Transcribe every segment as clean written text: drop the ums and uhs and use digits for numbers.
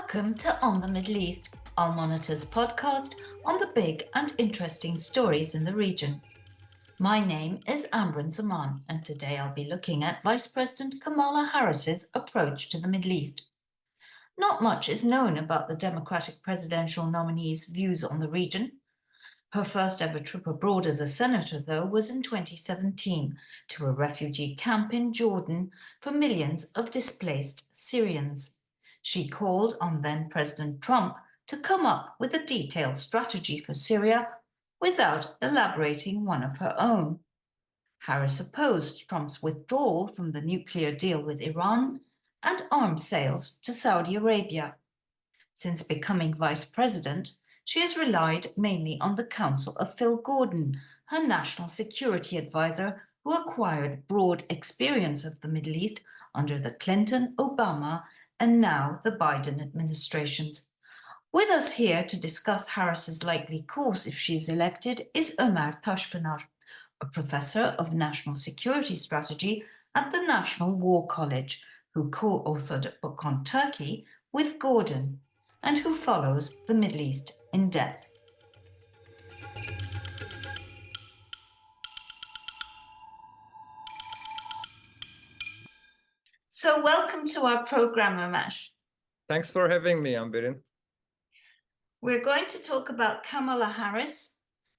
Welcome to On the Middle East, Al Monitor's podcast on the big and interesting stories in the region. My name is Amran Zaman, and today I'll be looking at Vice President Kamala Harris's approach to the Middle East. Not much is known about the Democratic presidential nominee's views on the region. Her first ever trip abroad as a senator, though, was in 2017 to a refugee camp in Jordan for millions of displaced Syrians. She called on then President Trump to come up with a detailed strategy for Syria without elaborating one of her own. Harris opposed Trump's withdrawal from the nuclear deal with Iran and arms sales to Saudi Arabia. Since becoming vice president, she has relied mainly on the counsel of Phil Gordon, her national security advisor, who acquired broad experience of the Middle East under the Clinton, Obama, and now the Biden administrations. With us here to discuss Harris's likely course if she is elected is Omer Taspinar, a professor of national security strategy at the National War College, who co-authored a book on Turkey with Gordon, and who follows the Middle East in depth. So welcome to our program, Omer. Thanks for having me, Ambirin. We're going to talk about Kamala Harris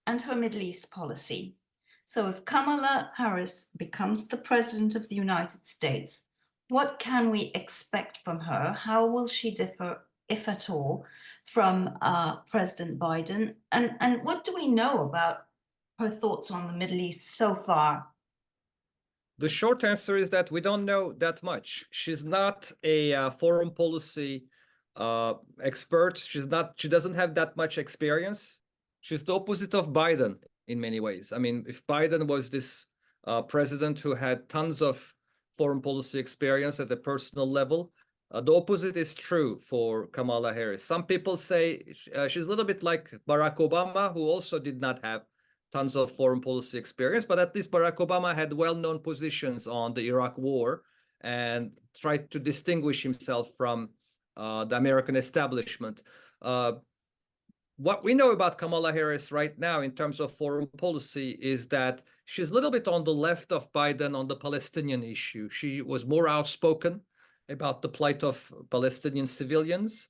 and her Middle East policy. So if Kamala Harris becomes the President of the United States, what can we expect from her? How will she differ, if at all, from President Biden? And what do we know about her thoughts on the Middle East so far? The short answer is that we don't know that much. She's not a foreign policy expert. She doesn't have that much experience. She's the opposite of Biden in many ways. I mean, if Biden was this president who had tons of foreign policy experience at the personal level, the opposite is true for Kamala Harris. Some people say she's a little bit like Barack Obama, who also did not have tons of foreign policy experience, but at least Barack Obama had well-known positions on the Iraq War and tried to distinguish himself from the American establishment. What we know about Kamala Harris right now in terms of foreign policy is that she's a little bit on the left of Biden on the Palestinian issue. She was more outspoken about the plight of Palestinian civilians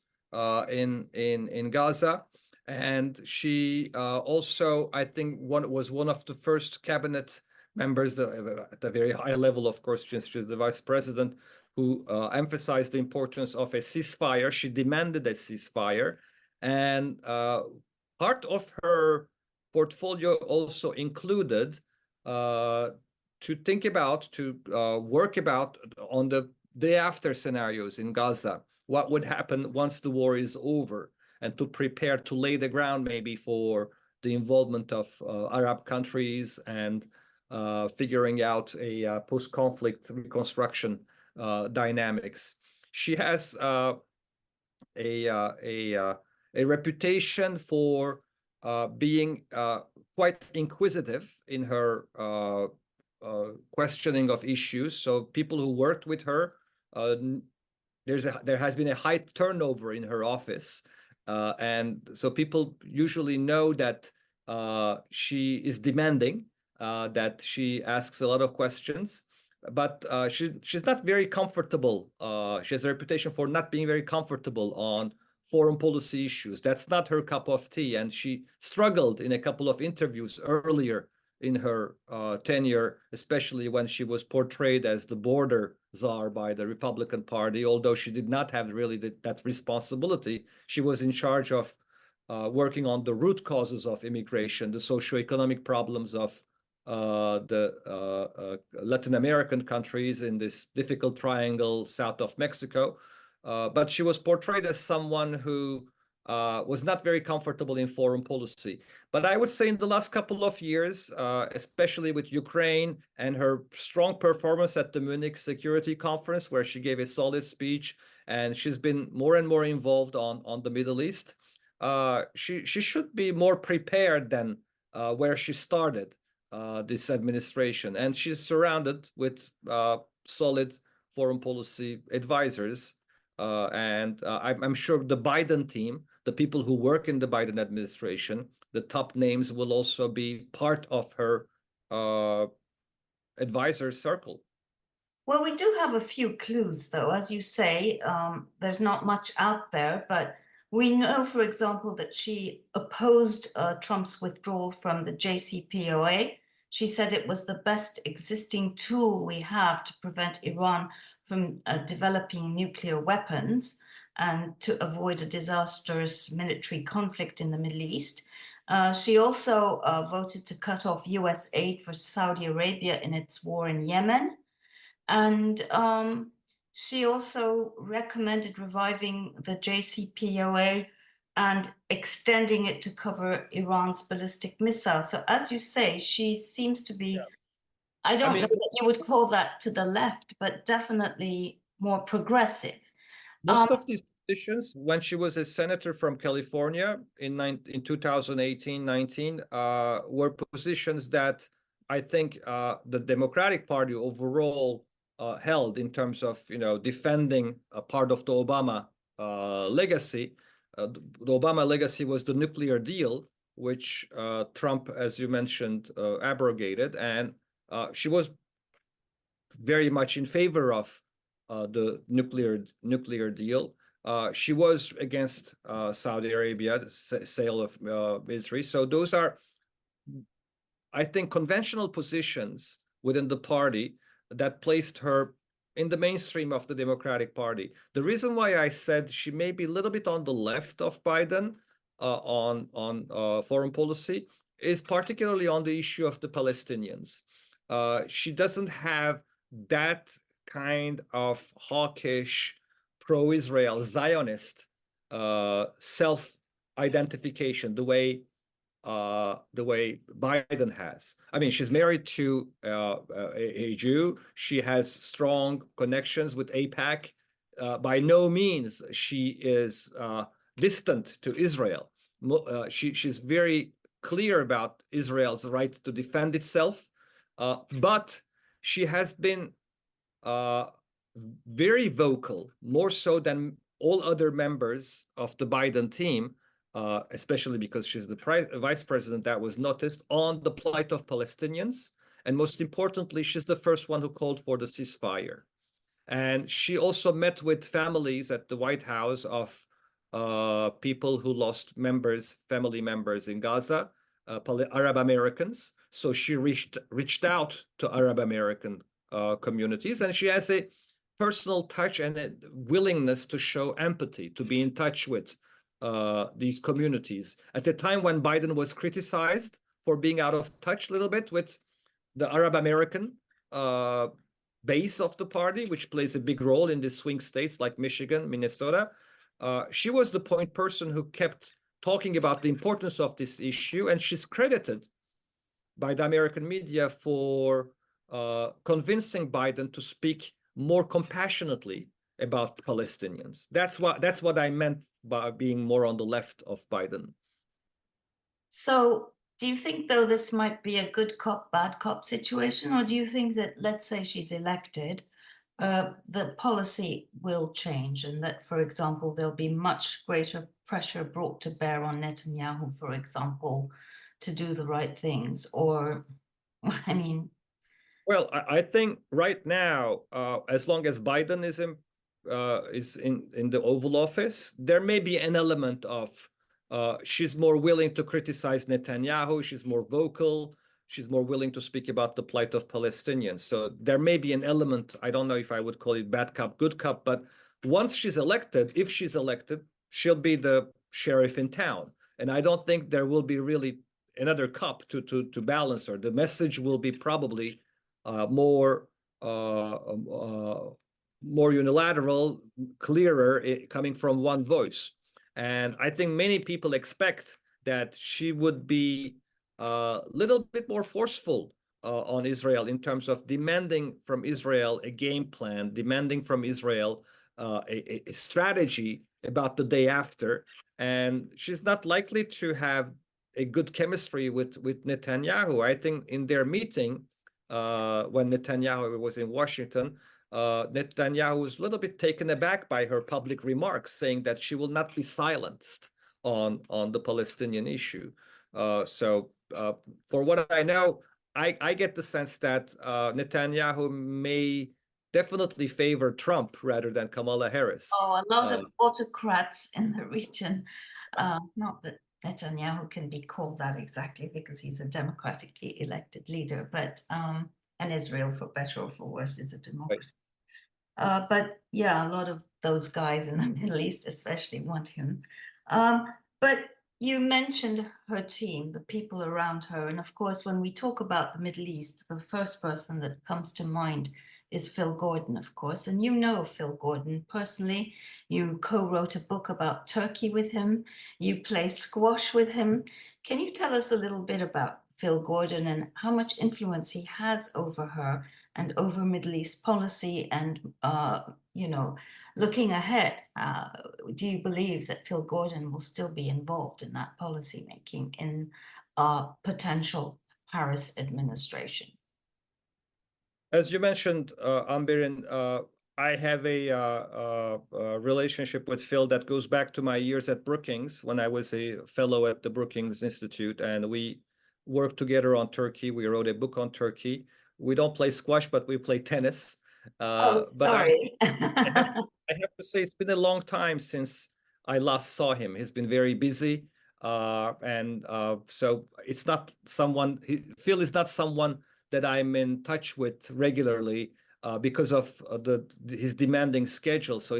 in Gaza. And she also, I think, was one of the first cabinet members at a very high level, of course, since she's the vice president, who emphasized the importance of a ceasefire. She demanded a ceasefire. And part of her portfolio also included to work about on the day after scenarios in Gaza, what would happen once the war is over, and to prepare to lay the ground maybe for the involvement of Arab countries and figuring out a post-conflict reconstruction dynamics. She has a reputation for being quite inquisitive in her questioning of issues. So people who worked with her, there has been a high turnover in her office. And so people usually know that she is demanding, that she asks a lot of questions, but she's not very comfortable. She has a reputation for not being very comfortable on foreign policy issues. That's not her cup of tea. And she struggled in a couple of interviews earlier in her tenure, especially when she was portrayed as the border czar by the Republican Party. Although she did not have really that responsibility, she was in charge of working on the root causes of immigration, the socioeconomic problems of the Latin American countries in this difficult triangle south of Mexico. But she was portrayed as someone who was not very comfortable in foreign policy. But I would say in the last couple of years, especially with Ukraine and her strong performance at the Munich Security Conference, where she gave a solid speech, and she's been more and more involved on the Middle East, she should be more prepared than where she started this administration. And she's surrounded with solid foreign policy advisors. I'm sure the Biden team, the people who work in the Biden administration, the top names will also be part of her advisor circle. Well, we do have a few clues, though. As you say, there's not much out there, but we know, for example, that she opposed Trump's withdrawal from the JCPOA. She said it was the best existing tool we have to prevent Iran from developing nuclear weapons and to avoid a disastrous military conflict in the Middle East. She also voted to cut off US aid for Saudi Arabia in its war in Yemen. And she also recommended reviving the JCPOA and extending it to cover Iran's ballistic missiles. So as you say, she seems to be, I don't know that you would call that to the left, but definitely more progressive. Most of these positions, when she was a senator from California in 2018-19, were positions that I think the Democratic Party overall held in terms of, defending a part of the Obama legacy. The Obama legacy was the nuclear deal, which Trump, as you mentioned, abrogated, and she was very much in favor of the nuclear deal. She was against Saudi Arabia, the sale of military. So those are, I think, conventional positions within the party that placed her in the mainstream of the Democratic Party. The reason why I said she may be a little bit on the left of Biden on foreign policy is particularly on the issue of the Palestinians. She doesn't have that kind of hawkish, pro-Israel, Zionist self-identification the way Biden has. I mean, she's married to a Jew. She has strong connections with AIPAC. By no means she is distant to Israel. She's very clear about Israel's right to defend itself, but she has been very vocal, more so than all other members of the Biden team, especially because she's the vice president that was noticed, on the plight of Palestinians. And most importantly, she's the first one who called for the ceasefire. And she also met with families at the White House of people who lost family members in Gaza, Arab Americans. So she reached out to Arab American communities, and she has a personal touch and a willingness to show empathy, to be in touch with these communities. At the time when Biden was criticized for being out of touch a little bit with the Arab American base of the party, which plays a big role in the swing states like Michigan, Minnesota, she was the point person who kept talking about the importance of this issue, and she's credited by the American media for convincing Biden to speak more compassionately about Palestinians. That's what I meant by being more on the left of Biden. So do you think, though, this might be a good cop, bad cop situation? Or do you think that, let's say she's elected, the policy will change and that, for example, there'll be much greater pressure brought to bear on Netanyahu, for example, to do the right things? Or, I mean... Well, I think right now, as long as Biden is in the Oval Office, there may be an element of she's more willing to criticize Netanyahu. She's more vocal. She's more willing to speak about the plight of Palestinians. So there may be an element. I don't know if I would call it bad cop, good cop, but once she's elected, if she's elected, she'll be the sheriff in town. And I don't think there will be really another cop to balance her. The message will be probably more unilateral, clearer, coming from one voice. And I think many people expect that she would be a little bit more forceful on Israel in terms of demanding from Israel a game plan, demanding from Israel a strategy about the day after. And she's not likely to have a good chemistry with Netanyahu. I think in their meeting, when Netanyahu was in Washington, Netanyahu was a little bit taken aback by her public remarks, saying that she will not be silenced on the Palestinian issue. For what I know, I get the sense that Netanyahu may definitely favor Trump rather than Kamala Harris. Oh, a lot of autocrats in the region. Not that Netanyahu can be called that exactly because he's a democratically elected leader, but and Israel, for better or for worse, is a democracy. But yeah, a lot of those guys in the Middle East especially want him. But you mentioned her team, the people around her. And of course, when we talk about the Middle East, the first person that comes to mind is Phil Gordon, of course. And you know Phil Gordon personally. You co-wrote a book about Turkey with him. You play squash with him. Can you tell us a little bit about Phil Gordon and how much influence he has over her and over Middle East policy and, you know, looking ahead, do you believe that Phil Gordon will still be involved in that policy making in potential Harris administration? As you mentioned, Amberin, I have a relationship with Phil that goes back to my years at Brookings when I was a fellow at the Brookings Institute, and we worked together on Turkey. We wrote a book on Turkey. We don't play squash, but we play tennis. Oh, sorry. I have to say it's been a long time since I last saw him. He's been very busy, so it's not someone. Phil is not someone that I'm in touch with regularly because of his demanding schedule. So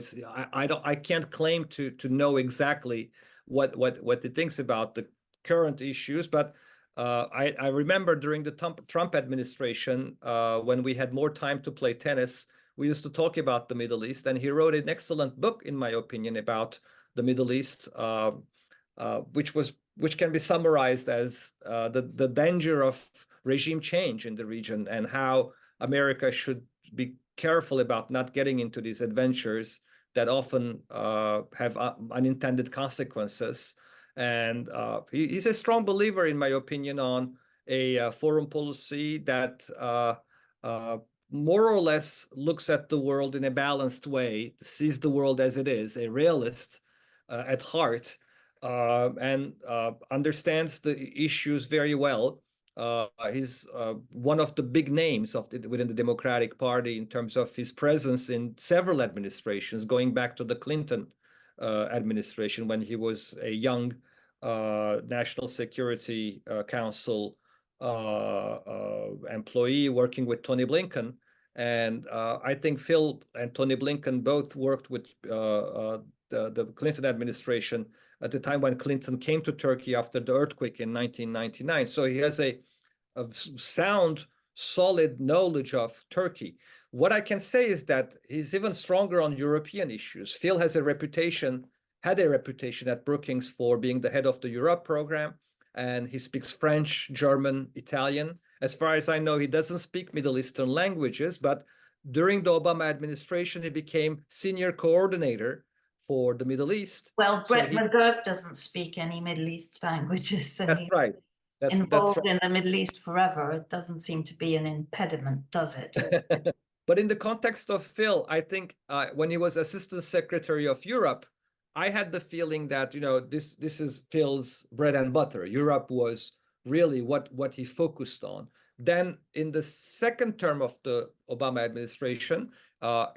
I can't claim to know exactly what he thinks about the current issues, but I remember during the Trump administration when we had more time to play tennis, we used to talk about the Middle East, and he wrote an excellent book, in my opinion, about the Middle East, which can be summarized as the danger of regime change in the region and how America should be careful about not getting into these adventures that often have unintended consequences. And he's a strong believer, in my opinion, on a foreign policy that more or less looks at the world in a balanced way, sees the world as it is, a realist at heart, and understands the issues very well. He's one of the big names within the Democratic Party in terms of his presence in several administrations, going back to the Clinton administration when he was a young National Security Council employee working with Tony Blinken. And I think Phil and Tony Blinken both worked with the Clinton administration at the time when Clinton came to Turkey after the earthquake in 1999. So he has a sound, solid knowledge of Turkey. What I can say is that he's even stronger on European issues. Phil had a reputation at Brookings for being the head of the Europe program, and he speaks French, German, Italian. As far as I know, he doesn't speak Middle Eastern languages, but during the Obama administration, he became senior coordinator for the Middle East. Well, Brett McGurk doesn't speak any Middle East languages, so that's right. Involved in the Middle East forever. It doesn't seem to be an impediment, does it? But in the context of Phil, I think when he was Assistant Secretary of Europe, I had the feeling that, you know, this is Phil's bread and butter. Europe was really what he focused on. Then in the second term of the Obama administration,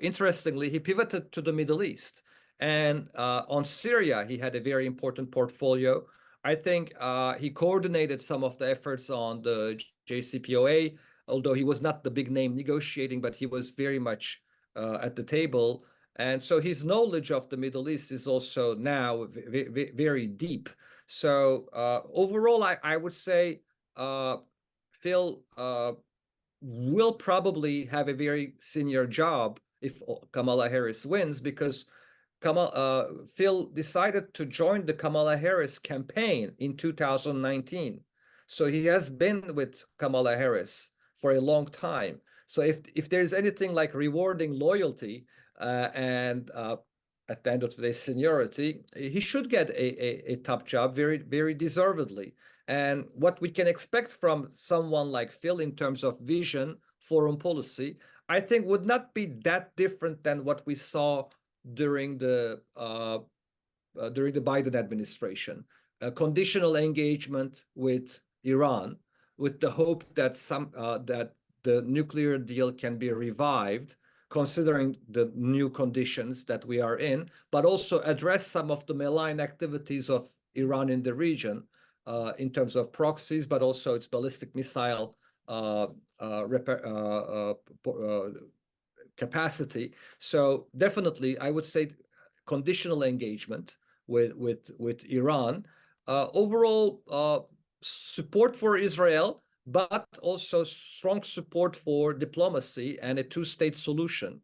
interestingly, he pivoted to the Middle East. And on Syria, he had a very important portfolio. I think he coordinated some of the efforts on the JCPOA, although he was not the big name negotiating, but he was very much at the table. And so his knowledge of the Middle East is also now very deep. So overall, I would say Phil will probably have a very senior job if Kamala Harris wins, because Phil decided to join the Kamala Harris campaign in 2019. So he has been with Kamala Harris for a long time. So if there's anything like rewarding loyalty and at the end of the day seniority, he should get a top job very deservedly. And what we can expect from someone like Phil in terms of vision, foreign policy, I think, would not be that different than what we saw during the Biden administration. Conditional engagement with Iran, with the hope that that the nuclear deal can be revived, considering the new conditions that we are in, but also address some of the malign activities of Iran in the region, in terms of proxies, but also its ballistic missile capacity. So definitely, I would say conditional engagement with Iran. Overall support for Israel, but also strong support for diplomacy and a two-state solution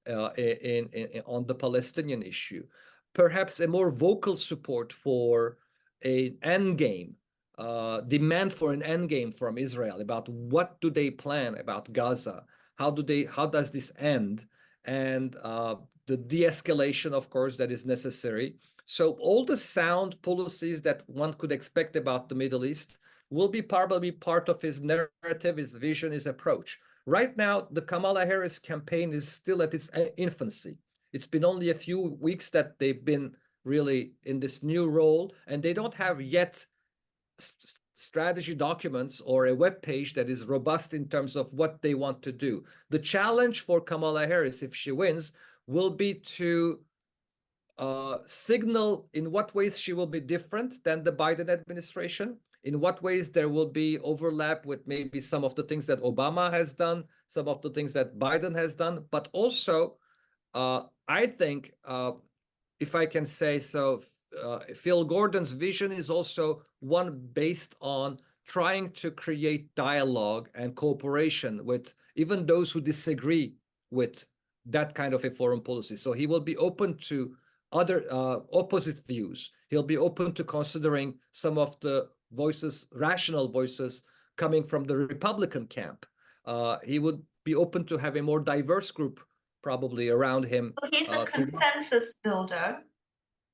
on the Palestinian issue. Perhaps a more vocal support for an endgame, demand for an endgame from Israel about what do they plan about Gaza, how does this end, and the de-escalation, of course, that is necessary. So all the sound policies that one could expect about the Middle East will be probably part of his narrative, his vision, his approach. Right now, the Kamala Harris campaign is still at its infancy. It's been only a few weeks that they've been really in this new role, and they don't have yet strategy documents or a web page that is robust in terms of what they want to do. The challenge for Kamala Harris, if she wins, will be to signal in what ways she will be different than the Biden administration, in what ways there will be overlap with maybe some of the things that Obama has done, some of the things that Biden has done, but also I think, if I can say so, Phil Gordon's vision is also one based on trying to create dialogue and cooperation with even those who disagree with that kind of a foreign policy. So he will be open to other opposite views. He'll be open to considering some of the voices, rational voices, coming from the Republican camp. He would be open to have a more diverse group probably around him. So he's a consensus builder.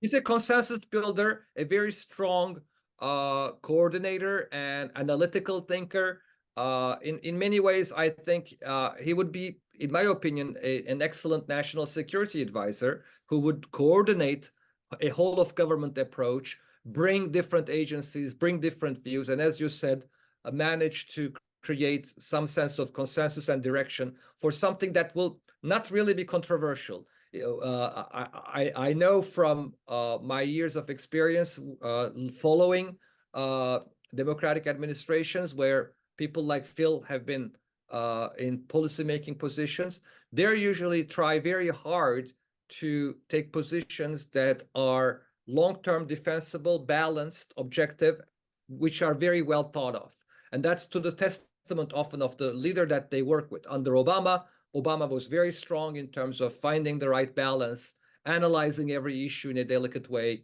He's a consensus builder, a very strong coordinator and analytical thinker. In many ways, I think he would be, in my opinion, an excellent national security advisor who would coordinate a whole of government approach, bring different agencies, bring different views, and as you said, manage to create some sense of consensus and direction for something that will not really be controversial. I know from my years of experience following democratic administrations where people like Phil have been in policymaking positions, they usually try very hard to take positions that are long-term defensible, balanced, objective, which are very well thought of. And that's to the testament often of the leader that they work with. Under Obama, Obama was very strong in terms of finding the right balance, analyzing every issue in a delicate way,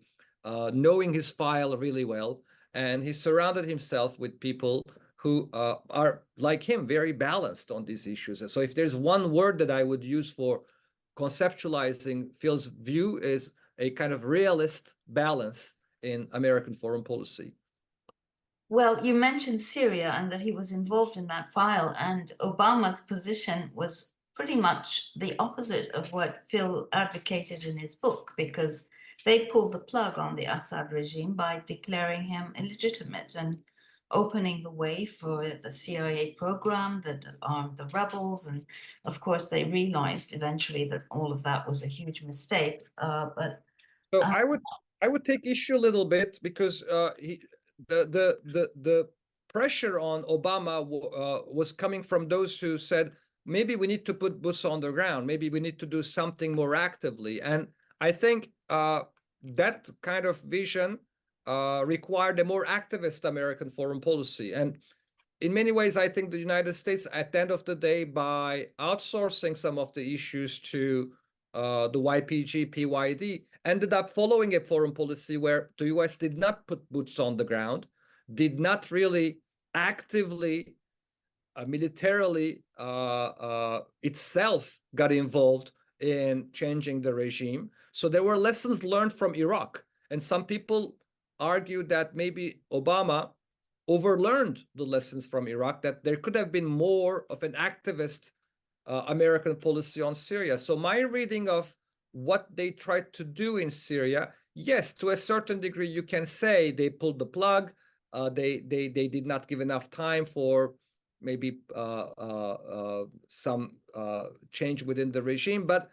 knowing his file really well. And he surrounded himself with people who are, like him, very balanced on these issues. And so if there's one word that I would use for conceptualizing Phil's view, is a kind of realist balance in American foreign policy. Well, you mentioned Syria and that he was involved in that file, and Obama's position was pretty much the opposite of what Phil advocated in his book, because they pulled the plug on the Assad regime by declaring him illegitimate and opening the way for the CIA program that armed the rebels. And of course, they realized eventually that all of that was a huge mistake. So I would take issue a little bit, because the pressure on Obama was coming from those who said, maybe we need to put boots on the ground, maybe we need to do something more actively. And I think that kind of vision required a more activist American foreign policy. And in many ways, I think the United States, at the end of the day, by outsourcing some of the issues to the YPG, PYD, ended up following a foreign policy where the US did not put boots on the ground, did not really actively, militarily itself got involved in changing the regime. So there were lessons learned from Iraq. And some people argued that maybe Obama overlearned the lessons from Iraq, that there could have been more of an activist American policy on Syria. So my reading of what they tried to do in Syria, yes, to a certain degree, you can say they pulled the plug. They did not give enough time for maybe some change within the regime. But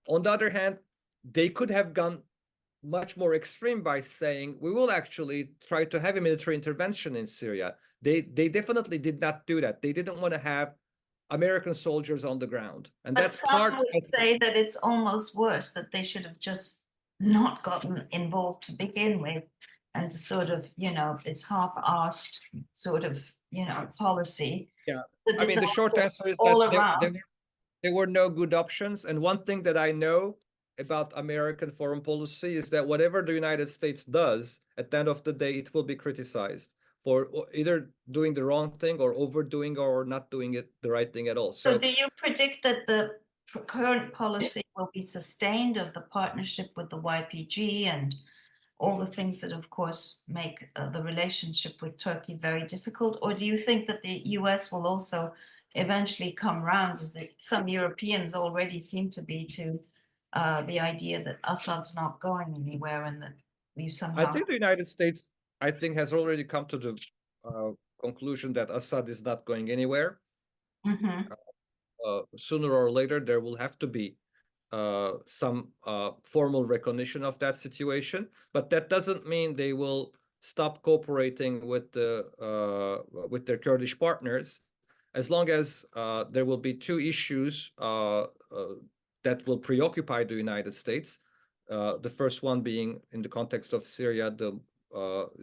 on the other hand, they could have gone much more extreme by saying we will actually try to have a military intervention in Syria. They definitely did not do that. They didn't want to have American soldiers on the ground, and But that's some part. would say that it's almost worse, that they should have just not gotten involved to begin with, and sort of, this half-assed sort of, policy. Yeah, The I mean, the short disaster answer is that all around. there were no good options. And one thing that I know about American foreign policy is that whatever the United States does, at the end of the day, it will be criticized for either doing the wrong thing or overdoing or not doing it the right thing at all. So So do you predict that the current policy will be sustained of the partnership with the YPG and all the things that, of course, make the relationship with Turkey very difficult? Or do you think that the US will also eventually come round, as some Europeans already seem to be, to the idea that Assad's not going anywhere and that you I somehow... think the United States, I think, has already come to the conclusion that Assad is not going anywhere. Mhm. Sooner or later, there will have to be some formal recognition of that situation, but that doesn't mean they will stop cooperating with their Kurdish partners, as long as there will be two issues that will preoccupy the United States. The first one being, in the context of Syria, the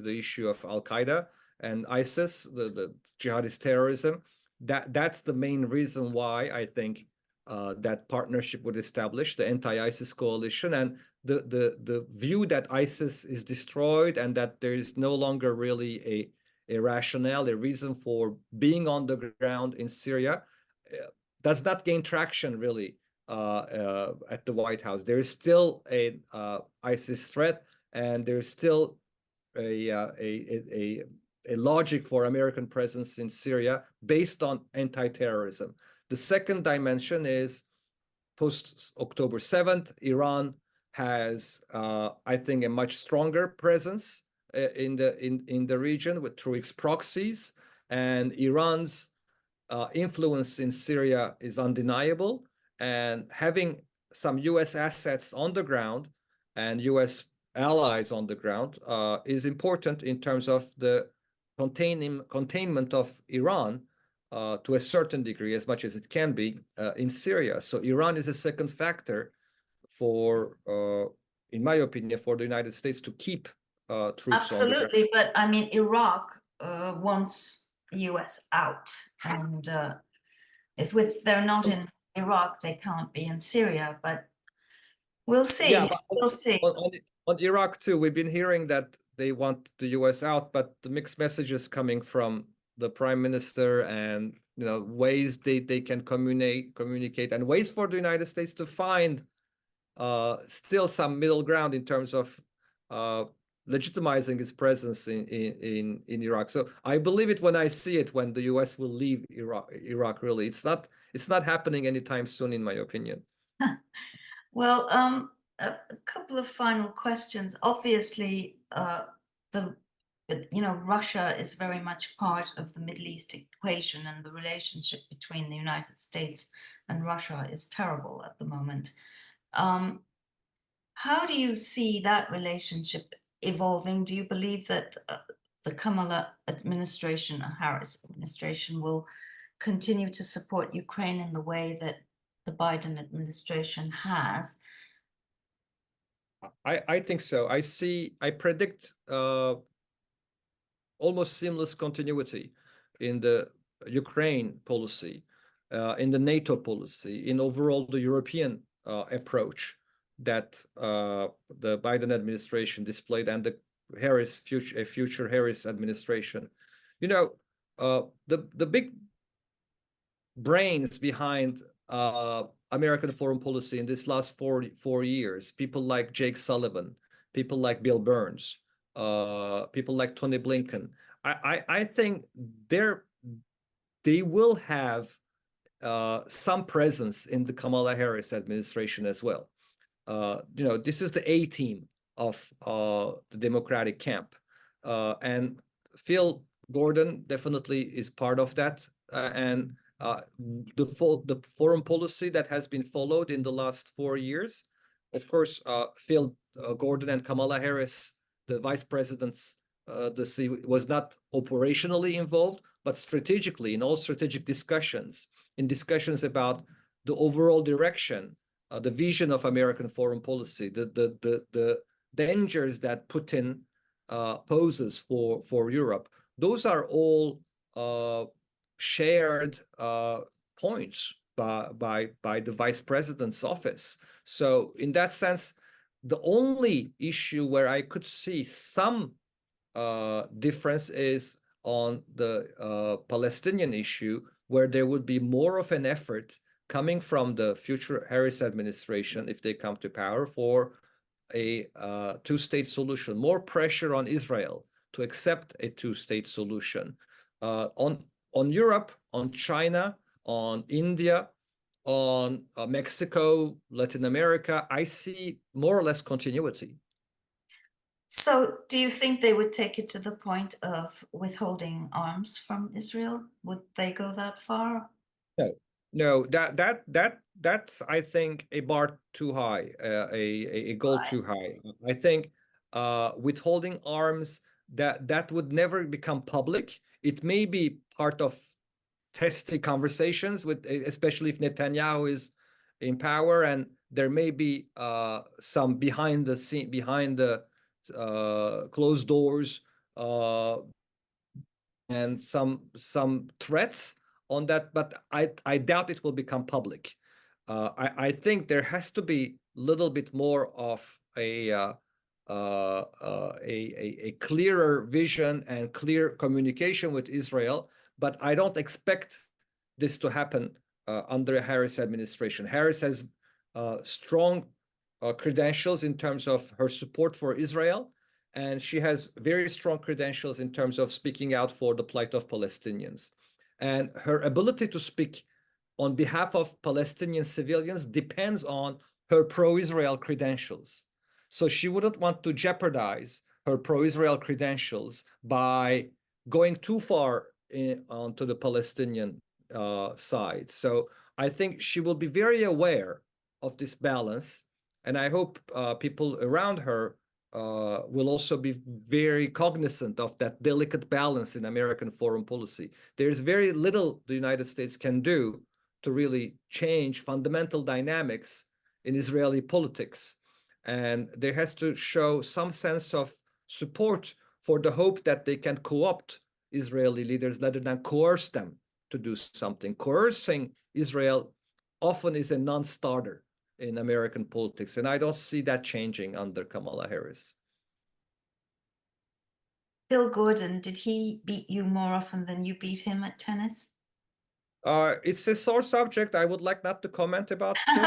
issue of Al Qaeda and ISIS, the jihadist terrorism. That's the main reason why I think that partnership would establish the anti-ISIS coalition, and the view that ISIS is destroyed and that there is no longer really a rationale, a reason for being on the ground in Syria, does not gain traction really at the White House. There is still a ISIS threat, and there is still a logic for American presence in Syria based on anti-terrorism. The second dimension is post October 7th, Iran has, I think, a much stronger presence in the region through its proxies, and Iran's influence in Syria is undeniable. And having some U.S. assets on the ground and U.S. allies on the ground is important in terms of the containment of Iran to a certain degree, as much as it can be in Syria. So Iran is a second factor for, in my opinion, for the United States to keep troops on the ground. Absolutely, but I mean, Iraq wants the US out, and if they're not in Iraq, they can't be in Syria. But we'll Yeah, see. but We'll see. on Iraq too, we've been hearing that they want the US out, but the mixed messages coming from the prime minister, and ways they can communicate, and ways for the United States to find still some middle ground in terms of legitimizing its presence in Iraq. So I believe it when I see it, when the US will leave Iraq. Really, it's not happening anytime soon, in my opinion. Well, a couple of final questions. Obviously, Russia is very much part of the Middle East equation, and the relationship between the United States and Russia is terrible at the moment. How do you see that relationship evolving? Do you believe that the Kamala administration, Harris administration, will continue to support Ukraine in the way that the Biden administration has? I think so. I predict almost seamless continuity in the Ukraine policy, in the NATO policy, in overall the European approach that the Biden administration displayed, and the future Harris administration. The big brains behind American foreign policy in this last 4 years, people like Jake Sullivan, people like Bill Burns, people like Tony Blinken, I think they will have some presence in the Kamala Harris administration as well. This is the A team of the Democratic camp, and Phil Gordon definitely is part of that. And the foreign policy that has been followed in the last 4 years, of course, Phil Gordon and Kamala Harris, the vice presidents, was not operationally involved, but strategically in all strategic discussions, in discussions about the overall direction, the vision of American foreign policy, the dangers that Putin poses for Europe. Those are all shared points by the vice president's office. So in that sense, the only issue where I could see some difference is on the Palestinian issue, where there would be more of an effort coming from the future Harris administration, if they come to power, for a two-state solution, more pressure on Israel to accept a two-state solution. On Europe, on China, on India, on Mexico, Latin America, I see more or less continuity. So do you think they would take it to the point of withholding arms from Israel? Would they go that far? No, that's, I think, a bar too high, a goal too high. I think withholding arms, that would never become public. It may be part of testy conversations with, especially if Netanyahu is in power, and there may be some behind the scene, behind the closed doors, and some threats on that, but I doubt it will become public. I think there has to be a little bit more of a clearer vision and clear communication with Israel, but I don't expect this to happen under a Harris administration. Harris has strong credentials in terms of her support for Israel, and she has very strong credentials in terms of speaking out for the plight of Palestinians. And her ability to speak on behalf of Palestinian civilians depends on her pro-Israel credentials. So she wouldn't want to jeopardize her pro-Israel credentials by going too far onto the Palestinian side. So I think she will be very aware of this balance, and I hope people around her will also be very cognizant of that delicate balance in American foreign policy. There's very little the United States can do to really change fundamental dynamics in Israeli politics. And there has to show some sense of support for the hope that they can co-opt Israeli leaders rather than coerce them to do something. Coercing Israel often is a non-starter in American politics, and I don't see that changing under Kamala Harris. Phil Gordon, did he beat you more often than you beat him at tennis? It's a sore subject. I would like not to comment about this.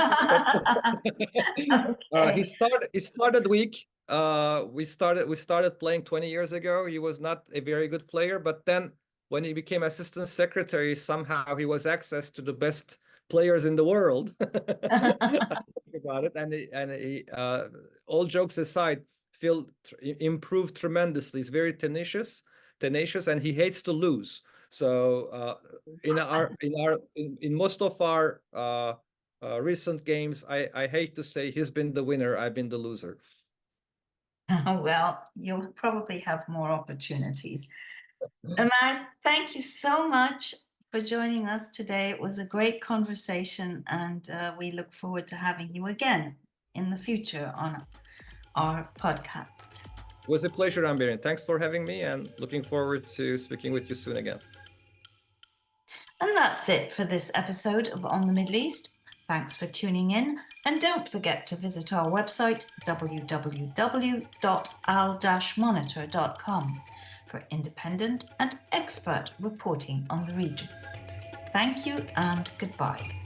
Okay. He started weak. We started playing 20 years ago. He was not a very good player, but then when he became assistant secretary, somehow he was access to the best players in the world. About it, and he, all jokes aside, Phil improved tremendously. He's very tenacious, and he hates to lose. So in most of our recent games, I hate to say he's been the winner, I've been the loser. Well, you'll probably have more opportunities. Omer, thank you so much for joining us today. It was a great conversation, and we look forward to having you again in the future on our podcast. It was a pleasure, Amber. Thanks for having me, and looking forward to speaking with you soon again. And that's it for this episode of On the Middle East. Thanks for tuning in, and don't forget to visit our website www.al-monitor.com for independent and expert reporting on the region. Thank you and goodbye.